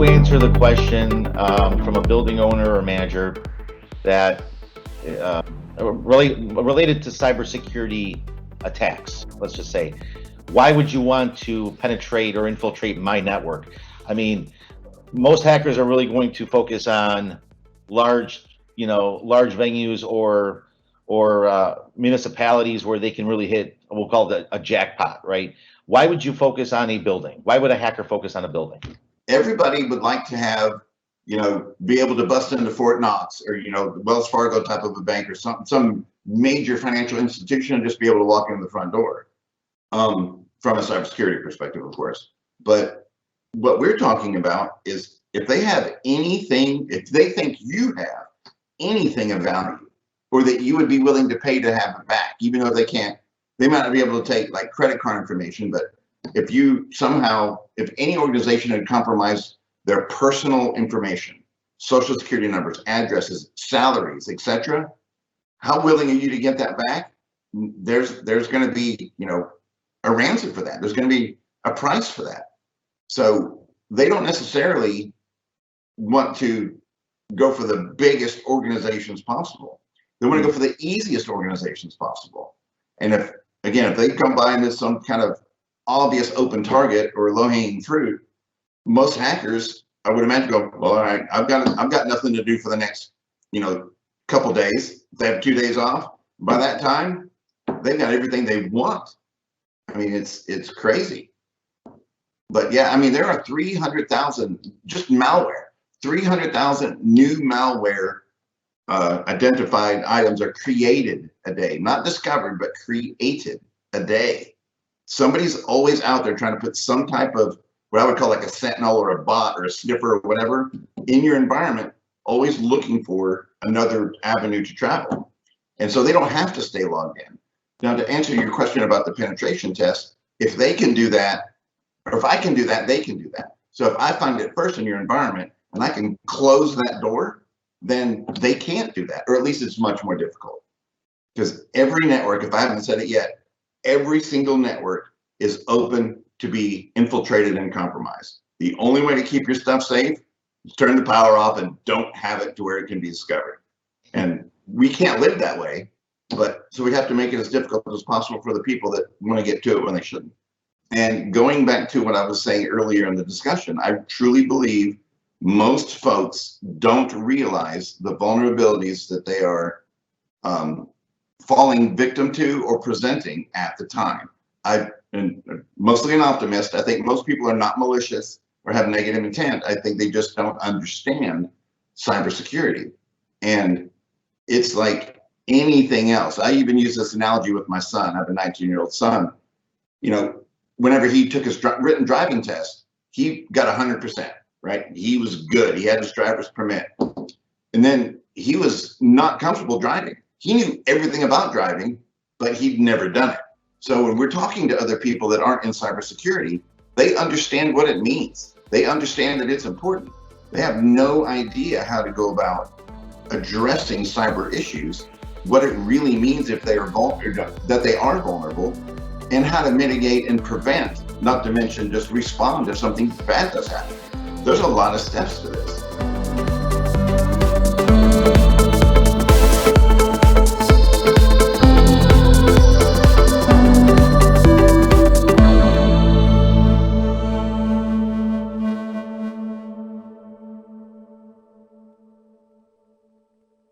you answer the question from a building owner or manager that uh, related to cybersecurity attacks? Let's just say, why would you want to penetrate or infiltrate my network? I mean, most hackers are really going to focus on large, large venues or municipalities where they can really hit, we'll call it a jackpot, right? Why would you focus on a building? Why would a hacker focus on a building? Everybody would like to have, be able to bust into Fort Knox or, the Wells Fargo type of a bank or some major financial institution and just be able to walk in the front door, from a cybersecurity perspective, of course. But what we're talking about is if they have anything, if they think you have anything of value or that you would be willing to pay to have it back, even though they might not be able to take like credit card information, but if any organization had compromised their personal information, social security numbers, addresses, salaries, etc., how willing are you to get that back? There's going to be, a ransom for that. There's going to be a price for that. So they don't necessarily want to go for the biggest organizations possible. They want to go for the easiest organizations possible. And if they come by into some kind of obvious open target or low-hanging fruit, most hackers, I would imagine, go, well, all right, I've got nothing to do for the next, couple days. If they have 2 days off, by that time, they've got everything they want. I mean, it's crazy. But yeah, I mean, there are 300,000 just malware. 300,000 new malware identified items are created a day, not discovered, but created a day. Somebody's always out there trying to put some type of what I would call like a sentinel or a bot or a sniffer or whatever in your environment, always looking for another avenue to travel. And so they don't have to stay logged in. Now, to answer your question about the penetration test, if they can do that, or if I can do that, they can do that. So if I find it first in your environment and I can close that door, then they can't do that, or at least it's much more difficult. Because every network, if I haven't said it yet, every single network is open to be infiltrated and compromised. The only way to keep your stuff safe is turn the power off and don't have it to where it can be discovered. And we can't live that way, so we have to make it as difficult as possible for the people that want to get to it when they shouldn't. And going back to what I was saying earlier in the discussion, I truly believe most folks don't realize the vulnerabilities that they are falling victim to or presenting at the time. I've been mostly an optimist. I think most people are not malicious or have negative intent. I think they just don't understand cybersecurity. And it's like anything else. I even use this analogy with my son. I have a 19-year-old son. Whenever he took his written driving test, he got 100%, right? He was good. He had his driver's permit. And then he was not comfortable driving. He knew everything about driving, but he'd never done it. So when we're talking to other people that aren't in cybersecurity, they understand what it means. They understand that it's important. They have no idea how to go about addressing cyber issues, what it really means if they are vulnerable, and how to mitigate and prevent, not to mention just respond if something bad does happen. There's a lot of steps to this.